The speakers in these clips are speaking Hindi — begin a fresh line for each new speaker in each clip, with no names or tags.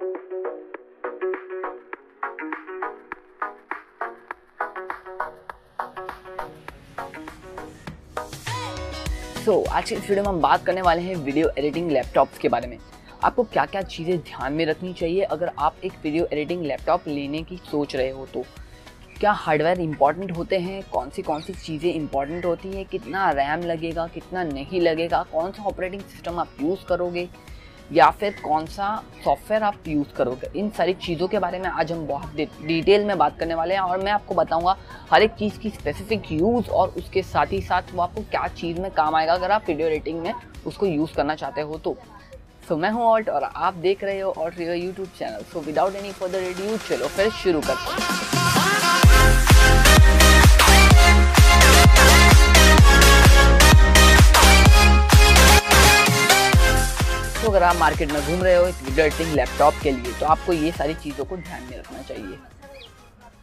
आज की इस वीडियो में हम बात करने वाले हैं वीडियो एडिटिंग लैपटॉप्स के बारे में। आपको क्या क्या चीज़ें ध्यान में रखनी चाहिए अगर आप एक वीडियो एडिटिंग लैपटॉप लेने की सोच रहे हो तो। क्या हार्डवेयर इंपॉर्टेंट होते हैं, कौन सी चीज़ें इंपॉर्टेंट होती हैं, कितना रैम लगेगा, कितना नहीं लगेगा, कौन सा ऑपरेटिंग सिस्टम आप यूज़ करोगे या फिर कौन सा सॉफ्टवेयर आप यूज़ करोगे, इन सारी चीज़ों के बारे में आज हम बहुत डिटेल में बात करने वाले हैं। और मैं आपको बताऊंगा हर एक चीज़ की स्पेसिफिक यूज़ और उसके साथ ही साथ वो आपको क्या चीज़ में काम आएगा अगर आप वीडियो एडिटिंग में उसको यूज़ करना चाहते हो तो। मैं हूँ ऑल्ट और आप देख रहे हो alt review YouTube channel. Without any further edu चलो फिर शुरू करते हैं। तो अगर आप मार्केट में घूम रहे हो एक वीडियो एडिटिंग लैपटॉप के लिए तो आपको ये सारी चीज़ों को ध्यान में रखना चाहिए।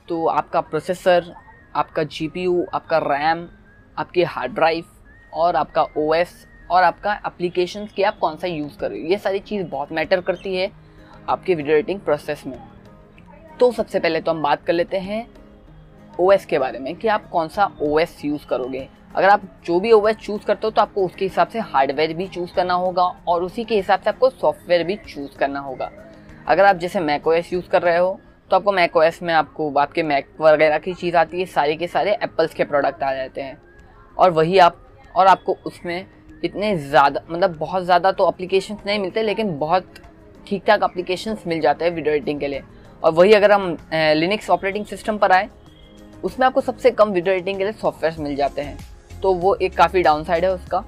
तो आपका प्रोसेसर, आपका जीपीयू, आपका रैम, आपकी हार्ड ड्राइव और आपका ओएस और आपका एप्लीकेशंस की आप कौन सा यूज़ कर रहे हो, ये सारी चीज़ बहुत मैटर करती है आपके वीडियो एडिटिंग प्रोसेस में। तो सबसे पहले तो हम बात कर लेते हैं ओएस के बारे में कि आप कौन सा ओएस यूज़ करोगे। अगर आप जो भी ओएस चूज़ करते हो तो आपको उसके हिसाब से हार्डवेयर भी चूज़ करना होगा और उसी के हिसाब से आपको सॉफ्टवेयर भी चूज़ करना होगा। अगर आप जैसे मैक ओएस यूज़ कर रहे हो तो आपको मैक ओएस में आपको आपके मैक वगैरह की चीज़ आती है, सारे के सारे एप्पल्स के प्रोडक्ट आ जाते हैं और वही आपको उसमें इतने ज़्यादा मतलब बहुत ज़्यादा तो एप्लीकेशंस नहीं मिलते लेकिन बहुत ठीक ठाक एप्लीकेशंस मिल जाते हैं वीडियो एडिटिंग के लिए। और वही अगर हम लिनक्स ऑपरेटिंग सिस्टम पर आए उसमें आपको सबसे कम वीडियो एडिटिंग के लिए सॉफ्टवेयर मिल जाते हैं, तो वो एक काफ़ी डाउन साइड है उसका।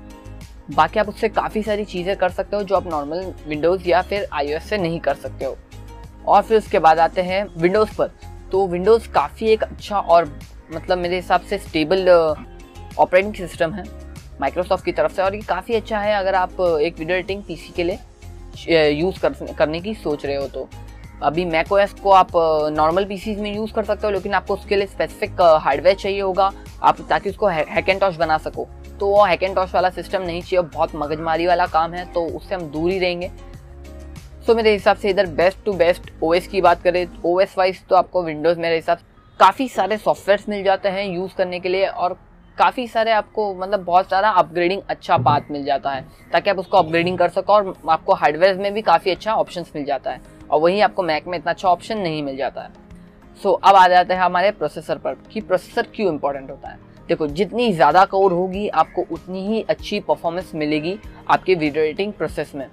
बाकी आप उससे काफ़ी सारी चीज़ें कर सकते हो जो आप नॉर्मल विंडोज़ या फिर iOS से नहीं कर सकते हो। और फिर उसके बाद आते हैं विंडोज़ पर। तो विंडोज़ काफ़ी एक अच्छा और मतलब मेरे हिसाब से स्टेबल ऑपरेटिंग सिस्टम है माइक्रोसॉफ्ट की तरफ से और ये काफ़ी अच्छा है अगर आप एक वीडियो एडिटिंग पीसी के लिए यूज़ करने की सोच रहे हो तो। अभी मैक ओएस को आप नॉर्मल पीसीज में यूज़ कर सकते हो लेकिन आपको उसके लिए स्पेसिफिक हार्डवेयर चाहिए होगा आप ताकि उसको हैक एंड टॉश बना सको। तो वो हैक एंड टॉश वाला सिस्टम नहीं चाहिए, बहुत मगजमारी वाला काम है तो उससे हम दूर ही रहेंगे। सो मेरे हिसाब से इधर बेस्ट टू बेस्ट ओएस की बात करें तो ओएस वाइज तो आपको विंडोज़ मेरे हिसाब से काफ़ी सारे सॉफ्टवेयर्स मिल जाते हैं यूज़ करने के लिए और काफ़ी सारे आपको मतलब बहुत सारा अपग्रेडिंग अच्छा पाथ मिल जाता है ताकि आप उसको अपग्रेडिंग कर सको और आपको हार्डवेयर में भी काफ़ी अच्छा ऑप्शंस मिल जाता है और वहीं आपको मैक में इतना अच्छा ऑप्शन नहीं मिल जाता है। अब आ जाते हैं हमारे प्रोसेसर पर कि प्रोसेसर क्यों इंपॉर्टेंट होता है। देखो जितनी ज़्यादा कोर होगी आपको उतनी ही अच्छी परफॉर्मेंस मिलेगी आपके वीडियो एडिटिंग प्रोसेस में,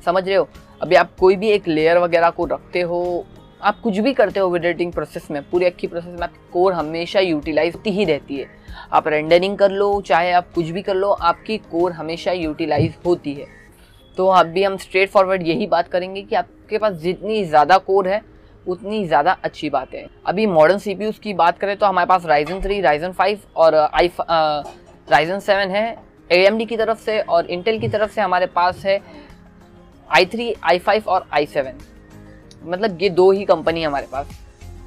समझ रहे हो। अभी आप कोई भी एक लेयर वगैरह को रखते हो, आप कुछ भी करते हो वीडियो एडिटिंग प्रोसेस में, पूरी अच्छी प्रोसेस में आपकी कोर हमेशा यूटिलाइज होती ही रहती है। आप रेंडरिंग कर लो चाहे आप कुछ भी कर लो, आपकी कोर हमेशा यूटिलाइज होती है। तो अभी हम स्ट्रेट फॉरवर्ड यही बात करेंगे कि आपके पास जितनी ज़्यादा कोर है उतनी ज़्यादा अच्छी बात है। अभी मॉडर्न सीपीयूज़ की बात करें तो हमारे पास Ryzen 3, Ryzen 5 और Ryzen 7 है AMD की तरफ से और इंटेल की तरफ से हमारे पास है i3, i5 और i7, मतलब ये दो ही कंपनी है हमारे पास।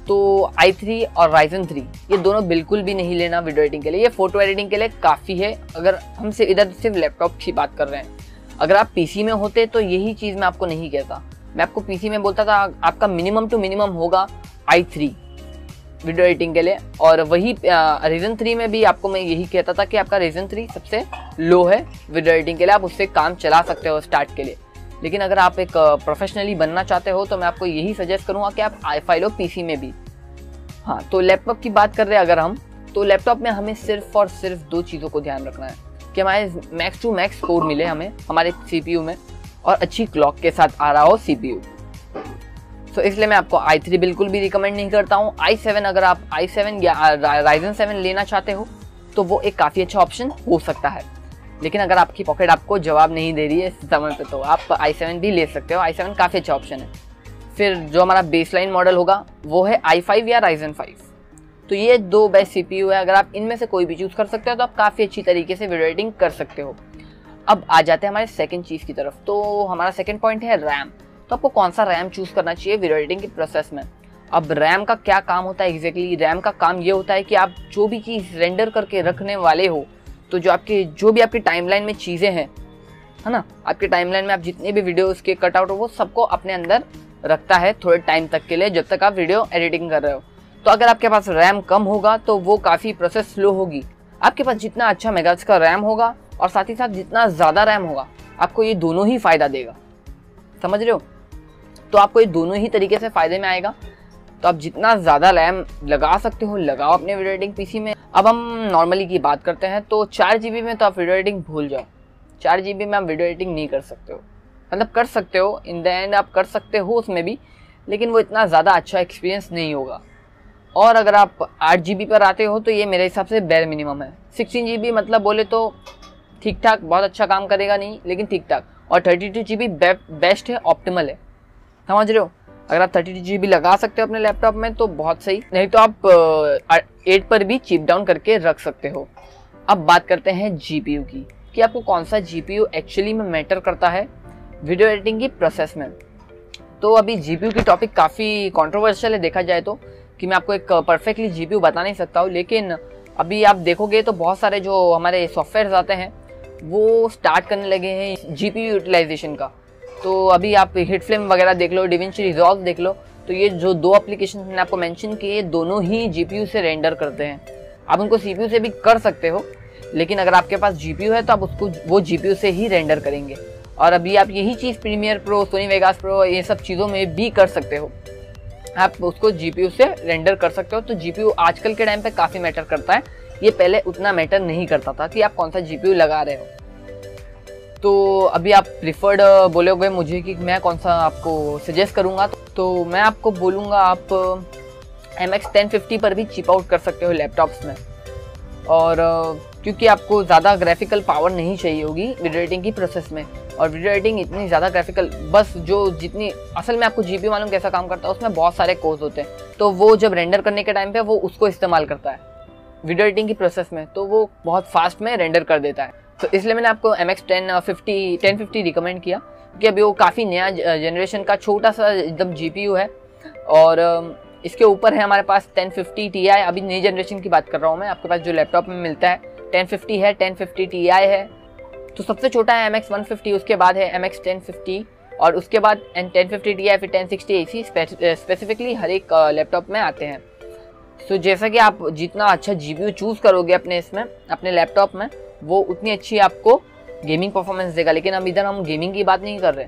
तो i3 और Ryzen 3 ये दोनों बिल्कुल भी नहीं लेना वीडियो एडिटिंग के लिए, ये फ़ोटो एडिटिंग के लिए काफ़ी है अगर हम इधर सिर्फ लैपटॉप की बात कर रहे हैं। अगर आप पीसी में होते तो यही चीज़ मैं आपको नहीं कहता, मैं आपको पीसी में बोलता था आपका मिनिमम टू मिनिमम होगा i3 वीडियो एडिटिंग के लिए और वही Ryzen 3 में भी आपको मैं यही कहता था कि आपका Ryzen 3 सबसे लो है वीडियो एडिटिंग के लिए, आप उससे काम चला सकते हो स्टार्ट के लिए। लेकिन अगर आप एक प्रोफेशनली बनना चाहते हो तो मैं आपको यही सजेस्ट करूँगा कि आप i5 लो पीसी में भी। हाँ, तो लैपटॉप की बात कर रहे हैं अगर हम, तो लैपटॉप में हमें सिर्फ और सिर्फ दो चीज़ों को ध्यान रखना है कि हमारे मैक्स टू मैक्स कोर मिले हमें हमारे सीपीयू में और अच्छी क्लॉक के साथ आ रहा हो सीपीयू। तो इसलिए मैं आपको i3 बिल्कुल भी रिकमेंड नहीं करता हूँ। i7 अगर आप i7 या Ryzen 7 लेना चाहते हो तो वो एक काफ़ी अच्छा ऑप्शन हो सकता है, लेकिन अगर आपकी पॉकेट आपको जवाब नहीं दे रही है इस समय पे तो आप i7 भी ले सकते हो। i7 काफ़ी अच्छा ऑप्शन है। फिर जो हमारा बेसलाइन मॉडल होगा वो है i5 या Ryzen 5। तो ये दो बेस्ट सीपीयू है, अगर आप इनमें से कोई भी चूज़ कर सकते हो तो आप काफ़ी अच्छी तरीके से वीडियो एडिटिंग कर सकते हो। अब आ जाते हैं हमारे सेकंड चीज़ की तरफ। तो हमारा सेकंड पॉइंट है रैम। तो आपको कौन सा रैम चूज़ करना चाहिए वीडियो एडिटिंग के प्रोसेस में। अब रैम का क्या काम होता है एग्जैक्टली, रैम का काम ये होता है कि आप जो भी चीज़ रेंडर करके रखने वाले हो तो जो भी आपकी टाइमलाइन में चीज़ें हैं है ना, आपके टाइमलाइन में आप जितने भी वीडियोस के कटआउट हो वो सबको अपने अंदर रखता है थोड़े टाइम तक के लिए, जब तक आप वीडियो एडिटिंग कर रहे हो। तो अगर आपके पास रैम कम होगा तो वो काफ़ी प्रोसेस स्लो होगी। आपके पास जितना अच्छा मेगाहर्ट्ज़ का रैम होगा और साथ ही साथ जितना ज़्यादा रैम होगा, आपको ये दोनों ही फ़ायदा देगा। समझ रहे हो? तो आपको ये दोनों ही तरीके से फ़ायदे में आएगा। तो आप जितना ज़्यादा रैम लगा सकते हो लगाओ अपने वीडियो एडिटिंग पीसी में। अब हम नॉर्मली की बात करते हैं, तो 4 GB में तो आप वीडियो एडिटिंग भूल जाओ। 4 GB में आप वीडियो एडिटिंग नहीं कर सकते हो, मतलब कर सकते हो, इन द एंड आप कर सकते हो उसमें भी, लेकिन वो इतना ज़्यादा अच्छा एक्सपीरियंस नहीं होगा। और अगर आप 8 GB पर आते हो तो ये मेरे हिसाब से बेर मिनिमम है। 16 GB मतलब बोले तो ठीक ठाक, बहुत अच्छा काम करेगा नहीं, लेकिन ठीक ठाक। और 32 GB बेस्ट है, ऑप्टिमल है। समझ रहे हो? अगर आप 32 GB लगा सकते हो अपने लैपटॉप में तो बहुत सही, नहीं तो आप 8 पर भी चिप डाउन करके रख सकते हो। अब बात करते हैं GPU की, कि आपको कौन सा GPU एक्चुअली में मैटर करता है वीडियो एडिटिंग की प्रोसेस में। तो अभी GPU की टॉपिक काफ़ी कंट्रोवर्शियल है देखा जाए तो, कि मैं आपको एक परफेक्टली GPU बता नहीं सकता हूँ, लेकिन अभी आप देखोगे तो बहुत सारे जो हमारे सॉफ्टवेयर आते हैं वो स्टार्ट करने लगे हैं GPU यूटिलाइजेशन का। तो अभी आप हिटफ्लेम वगैरह देख लो, DaVinci Resolve देख लो, तो ये जो 2 एप्लीकेशन मैंने आपको मेंशन किए, दोनों ही GPU से रेंडर करते हैं। आप उनको CPU से भी कर सकते हो, लेकिन अगर आपके पास GPU है तो आप उसको वो GPU से ही रेंडर करेंगे। और अभी आप यही चीज़ Premiere Pro, Sony Vegas Pro, ये सब चीज़ों में भी कर सकते हो, आप उसको GPU से रेंडर कर सकते हो। तो GPU आजकल के टाइम पे काफ़ी मैटर करता है, ये पहले उतना मैटर नहीं करता था कि आप कौन सा GPU लगा रहे हो। तो अभी आप प्रिफर्ड बोलोगे मुझे कि मैं कौन सा आपको सजेस्ट करूँगा, तो मैं आपको बोलूँगा आप MX 1050 पर भी चिप आउट कर सकते हो लैपटॉप्स में। और क्योंकि आपको ज़्यादा ग्राफिकल पावर नहीं चाहिए होगी वीडियो एडिटिंग की प्रोसेस में, और वीडियो एडिटिंग इतनी ज़्यादा ग्राफिकल, बस जो जितनी असल में आपको GPU मालूम कैसा काम करता है, उसमें बहुत सारे कोर्स होते हैं, तो वो जब रेंडर करने के टाइम पे वो उसको इस्तेमाल करता है वीडियो एडिटिंग की प्रोसेस में, तो वो बहुत फास्ट में रेंडर कर देता है। तो इसलिए मैंने आपको MX 1050 रिकमेंड किया, क्योंकि अभी वो काफ़ी नया जनरेशन का छोटा सा एकदम GPU है। और इसके ऊपर है हमारे पास 1050 Ti, अभी नई जनरेशन की बात कर रहा हूँ मैं, आपके पास जो लैपटॉप में मिलता है 1050 है, 1050 Ti है, तो सबसे छोटा है MX 150, उसके बाद है MX 1050, और उसके बाद 1050 Ti, फिर 1060 AC स्पेसिफिकली हर एक लैपटॉप में आते हैं। तो जैसा कि आप जितना अच्छा GPU चूज़ करोगे अपने इसमें, अपने लैपटॉप में, वो उतनी अच्छी आपको गेमिंग परफॉर्मेंस देगा। लेकिन अब इधर हम गेमिंग की बात नहीं कर रहे,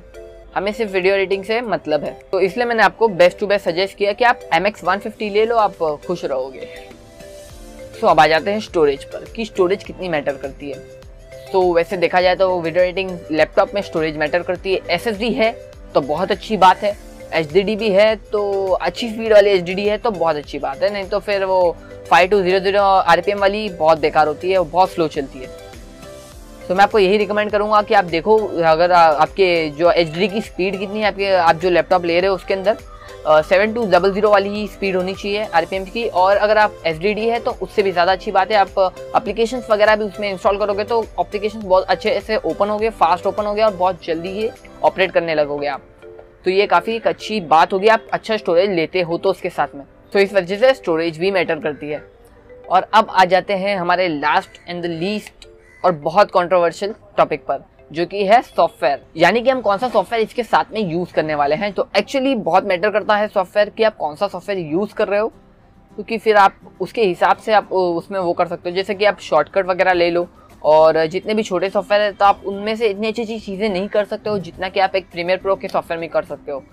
हमें सिर्फ वीडियो एडिटिंग से मतलब है, तो इसलिए मैंने आपको बेस्ट टू बेस्ट सजेस्ट किया कि आप MX 150 ले लो, आप खुश रहोगे। सो अब आ जाते हैं स्टोरेज पर, कि स्टोरेज कितनी मैटर करती है। तो वैसे देखा जाए तो वीडियो एडिटिंग लैपटॉप में स्टोरेज मैटर करती है। SSD है तो बहुत अच्छी बात है, HDD भी है तो अच्छी स्पीड वाली HDD है तो बहुत अच्छी बात है, नहीं तो फिर वो 5200 RPM वाली बहुत बेकार होती है, वो बहुत स्लो चलती है। तो मैं आपको यही रिकमेंड करूंगा कि आप देखो अगर आपके जो HDD की स्पीड कितनी है, आप जो लैपटॉप ले रहे हो उसके अंदर 7200 वाली ही स्पीड होनी चाहिए RPM की। और अगर आप HDD है तो उससे भी ज़्यादा अच्छी बात है, आप एप्लीकेशंस वगैरह भी उसमें इंस्टॉल करोगे तो एप्लीकेशंस बहुत अच्छे से ओपन हो गए, फास्ट ओपन हो गया, और बहुत जल्दी ही ऑपरेट करने लगोगे आप। तो ये काफ़ी एक अच्छी बात होगी, आप अच्छा स्टोरेज लेते हो तो उसके साथ में, तो इस वजह से स्टोरेज भी मैटर करती है। और अब आ जाते हैं हमारे लास्ट एंड द लीस्ट और बहुत कंट्रोवर्शियल टॉपिक पर, जो कि है सॉफ्टवेयर, यानी कि हम कौन सा सॉफ्टवेयर इसके साथ में यूज़ करने वाले हैं। तो एक्चुअली बहुत मैटर करता है सॉफ्टवेयर कि आप कौन सा सॉफ्टवेयर यूज़ कर रहे हो, क्योंकि फिर आप उसके हिसाब से आप उसमें वो कर सकते हो। जैसे कि आप शॉर्टकट वगैरह ले लो, और जितने भी छोटे सॉफ्टवेयर है तो आप उनमें से इतनी अच्छी चीज़ें नहीं कर सकते हो जितना कि आप एक प्रीमियर प्रो के सॉफ्टवेयर में कर सकते हो।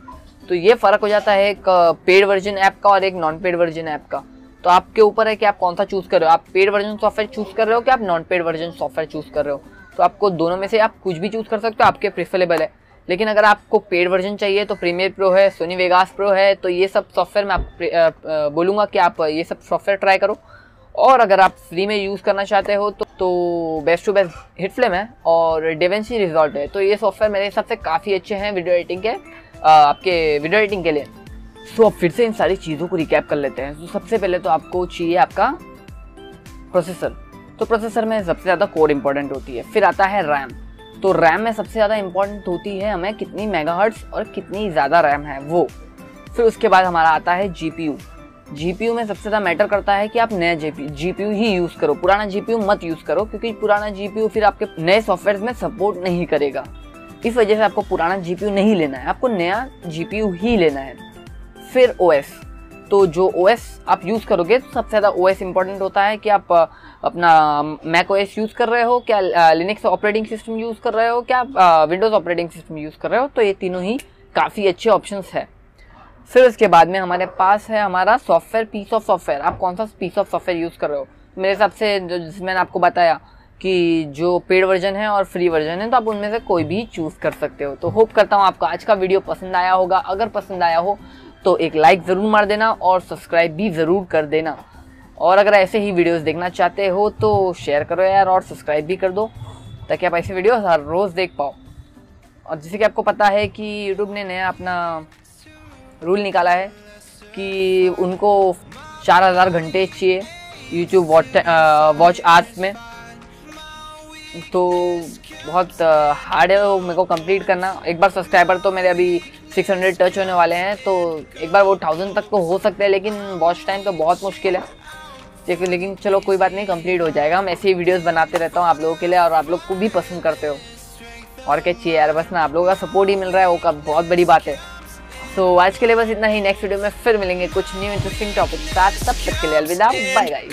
तो ये फ़र्क हो जाता है एक पेड वर्जन ऐप का और एक नॉन पेड वर्जन ऐप का। तो आपके ऊपर है कि आप कौन सा चूज़ कर रहे हो, आप पेड वर्जन सॉफ्टवेयर चूज़ कर रहे हो कि आप non paid version software choose कर रहे हो। तो आपको दोनों में से आप कुछ भी चूज़ कर सकते हो, आपके प्रेफरेबल है। लेकिन अगर आपको पेड वर्जन चाहिए तो प्रीमियर प्रो है, सोनी वेगास प्रो है, तो ये सब सॉफ्टवेयर मैं आप बोलूँगा कि आप ये सब सॉफ्टवेयर ट्राई करो। और अगर आप फ्री में यूज़ करना चाहते हो तो बेस्ट टू बेस्ट हिटफ्लेम है और DaVinci Resolve है। तो ये सॉफ्टवेयर मेरे हिसाब से काफ़ी अच्छे हैं वीडियो एडिटिंग के, आपके वीडियो एडिटिंग के लिए। सो अब फिर से इन सारी चीज़ों को रिकैप कर लेते हैं। तो सबसे पहले तो आपको चाहिए आपका प्रोसेसर। तो प्रोसेसर में सबसे ज़्यादा कोर इंपॉर्टेंट होती है, फिर आता है रैम। तो रैम में सबसे ज़्यादा इंपॉर्टेंट होती है हमें कितनी मेगाहर्ट्ज़ और कितनी ज़्यादा रैम है वो। फिर उसके बाद हमारा आता है GPU में सबसे ज़्यादा मैटर करता है कि आप नया GPU ही यूज़ करो, पुराना GPU मत यूज़ करो, क्योंकि पुराना GPU फिर आपके नए सॉफ्टवेयर में सपोर्ट नहीं करेगा। इस वजह से आपको पुराना GPU नहीं लेना है, आपको नया GPU ही लेना है। फिर OS, तो जो OS आप यूज़ करोगे तो सबसे ज़्यादा OS इंपॉर्टेंट होता है कि आप अपना मैक OS यूज़ कर रहे हो, क्या लिनक्स ऑपरेटिंग सिस्टम यूज़ कर रहे हो, क्या विंडोज़ ऑपरेटिंग सिस्टम यूज़ कर रहे हो। तो ये तीनों ही काफ़ी अच्छे ऑप्शंस है। फिर उसके बाद में हमारे पास है हमारा सॉफ्टवेयर, पीस ऑफ सॉफ्टवेयर। आप कौन सा पीस ऑफ सॉफ्टवेयर यूज़ कर रहे हो। मेरे हिसाब से जिसमें मैंने आपको बताया कि जो पेड वर्जन है और फ्री वर्जन है, तो आप उनमें से कोई भी चूज़ कर सकते हो। तो होप करता हूँ आपको आज का वीडियो पसंद आया होगा। अगर पसंद आया हो तो एक लाइक ज़रूर मार देना और सब्सक्राइब भी ज़रूर कर देना। और अगर ऐसे ही वीडियोस देखना चाहते हो तो शेयर करो यार, और सब्सक्राइब भी कर दो ताकि आप ऐसे वीडियोस हर रोज़ देख पाओ। और जैसे कि आपको पता है कि यूट्यूब ने नया अपना रूल निकाला है कि उनको 4000 घंटे चाहिए यूट्यूब वॉच आवर्स में। तो बहुत हार्ड है वो मेरे को कंप्लीट करना। एक बार सब्सक्राइबर तो मेरे अभी 600 टच होने वाले हैं, तो एक बार वो 1000 तक तो हो सकते हैं, लेकिन वॉच टाइम तो बहुत मुश्किल है। लेकिन चलो कोई बात नहीं, कंप्लीट हो जाएगा। हम ऐसे ही वीडियोस बनाते रहता हूँ आप लोगों के लिए, और आप लोग को भी पसंद करते हो। और क्या चाहिए यार, बस ना आप लोगों का सपोर्ट ही मिल रहा है, वो का बहुत बड़ी बात है। तो आज के लिए बस इतना ही। नेक्स्ट वीडियो में फिर मिलेंगे कुछ न्यू इंटरेस्टिंग टॉपिक के साथ। तब तक के लिए अलविदा, बाय गाइस।